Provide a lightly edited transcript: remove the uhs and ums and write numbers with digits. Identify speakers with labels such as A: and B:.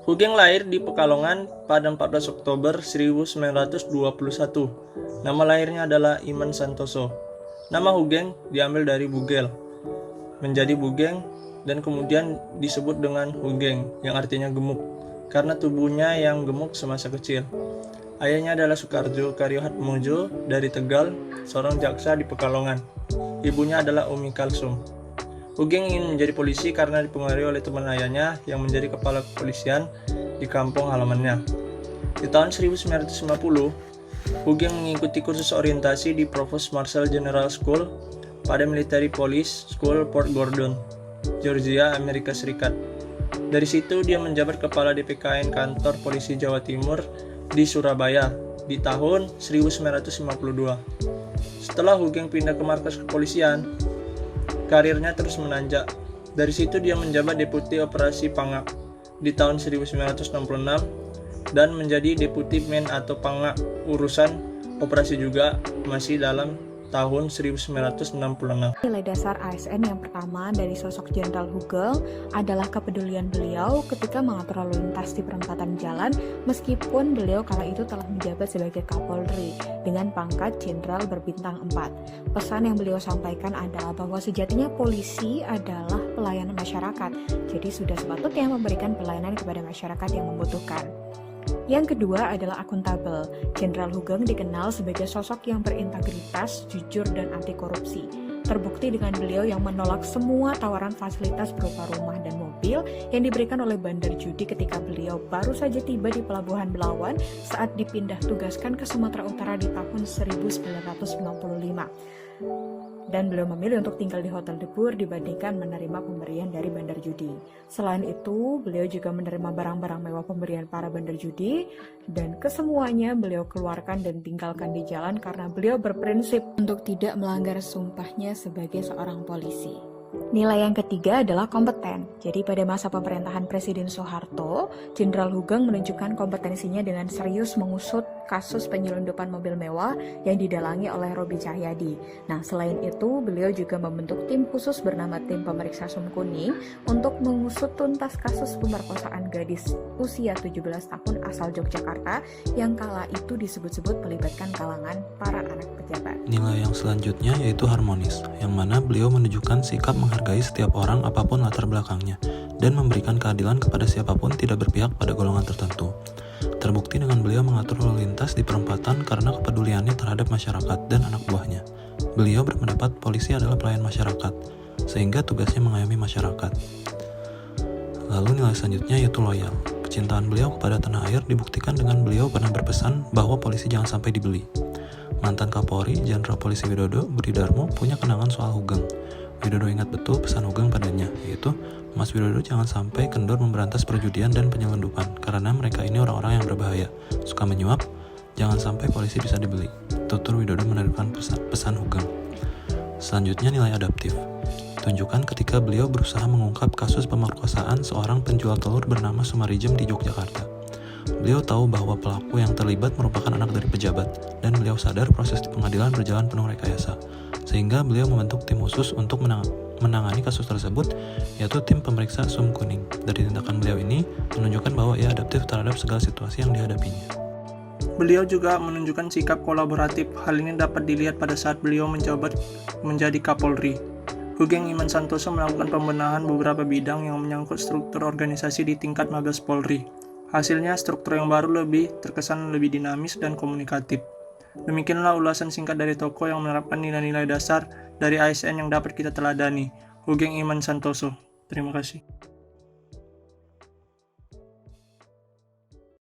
A: Hugeng lahir di Pekalongan pada 14 Oktober 1921. Nama lahirnya adalah Iman Santoso. Nama Hugeng diambil dari bugel, menjadi Bugeng, dan kemudian disebut dengan Hugeng yang artinya gemuk, karena tubuhnya yang gemuk semasa kecil. Ayahnya adalah Soekarjo Karyohatmojo dari Tegal, seorang jaksa di Pekalongan. Ibunya adalah Umi Kalsum. Hugeng ingin menjadi polisi karena dipengaruhi oleh teman ayahnya yang menjadi kepala kepolisian di kampung halamannya. Di tahun 1950, Hugeng mengikuti kursus orientasi di Provost Marshal General School pada Military Police School Port Gordon, Georgia, Amerika Serikat. Dari situ dia menjabat kepala DPKN Kantor Polisi Jawa Timur di Surabaya di tahun 1952. Setelah Hugeng pindah ke markas kepolisian, karirnya terus menanjak. Dari situ dia menjabat Deputi Operasi Pangak di tahun 1966 dan menjadi Deputi Men atau Pangak Urusan Operasi juga masih dalam tahun 1966.
B: Nilai dasar ASN yang pertama dari sosok Jenderal Hugeng adalah kepedulian beliau ketika mengatur lalu lintas di perempatan jalan, meskipun beliau kala itu telah menjabat sebagai Kapolri dengan pangkat Jenderal berbintang 4. Pesan yang beliau sampaikan adalah bahwa sejatinya polisi adalah pelayan masyarakat, jadi sudah sepatutnya memberikan pelayanan kepada masyarakat yang membutuhkan. Yang kedua adalah akuntabel. Jenderal Hugeng dikenal sebagai sosok yang berintegritas, jujur, dan anti korupsi. Terbukti dengan beliau yang menolak semua tawaran fasilitas berupa rumah dan mobil yang diberikan oleh bandar judi ketika beliau baru saja tiba di Pelabuhan Belawan saat dipindah tugaskan ke Sumatera Utara di tahun 1995. Dan beliau memilih untuk tinggal di Hotel De Boer dibandingkan menerima pemberian dari bandar judi. Selain itu, beliau juga menerima barang-barang mewah pemberian para bandar judi, dan kesemuanya beliau keluarkan dan tinggalkan di jalan karena beliau berprinsip untuk tidak melanggar sumpahnya sebagai seorang polisi. Nilai yang ketiga adalah kompeten. Jadi pada masa pemerintahan Presiden Soeharto, Jenderal Hugeng menunjukkan kompetensinya dengan serius mengusut kasus penyelundupan mobil mewah yang didalangi oleh Robi Cahyadi. Nah, selain itu, beliau juga membentuk tim khusus bernama Tim Pemeriksa Sum Kuning untuk mengusut tuntas kasus pemerkosaan gadis usia 17 tahun asal Yogyakarta yang kala itu disebut-sebut melibatkan kalangan para anak pejabat.
C: Nilai yang selanjutnya yaitu harmonis, yang mana beliau menunjukkan sikap menghargai setiap orang apapun latar belakangnya, dan memberikan keadilan kepada siapapun tidak berpihak pada golongan tertentu. Terbukti dengan beliau mengatur lalu lintas di perempatan karena kepeduliannya terhadap masyarakat dan anak buahnya. Beliau berpendapat polisi adalah pelayan masyarakat, sehingga tugasnya mengayomi masyarakat. Lalu nilai selanjutnya yaitu loyal. Kecintaan beliau kepada tanah air dibuktikan dengan beliau pernah berpesan bahwa polisi jangan sampai dibeli. Mantan Kapolri, Jenderal Polisi Widodo, Budi Darmo, punya kenangan soal Hugeng. Widodo ingat betul pesan Hugeng padanya, yaitu, Mas Widodo jangan sampai kendor memberantas perjudian dan penyelundupan, karena mereka ini orang-orang yang berbahaya, suka menyuap, jangan sampai polisi bisa dibeli. Tutur Widodo menerapkan pesan Hugeng. Selanjutnya nilai adaptif. Tunjukkan ketika beliau berusaha mengungkap kasus pemerkosaan seorang penjual telur bernama Sumarijem di Yogyakarta. Beliau tahu bahwa pelaku yang terlibat merupakan anak dari pejabat, dan beliau sadar proses di pengadilan berjalan penuh rekayasa, sehingga beliau membentuk tim khusus untuk menangani kasus tersebut, yaitu Tim Pemeriksa Sum Kuning. Dari tindakan beliau ini, menunjukkan bahwa ia adaptif terhadap segala situasi yang dihadapinya.
A: Beliau juga menunjukkan sikap kolaboratif. Hal ini dapat dilihat pada saat beliau menjabat menjadi Kapolri. Hugeng Iman Santoso melakukan pembenahan beberapa bidang yang menyangkut struktur organisasi di tingkat Mabes Polri. Hasilnya, struktur yang baru terkesan lebih dinamis dan komunikatif. Demikianlah ulasan singkat dari tokoh yang menerapkan nilai-nilai dasar dari ASN yang dapat kita teladani, Hugeng Iman Santoso. Terima kasih.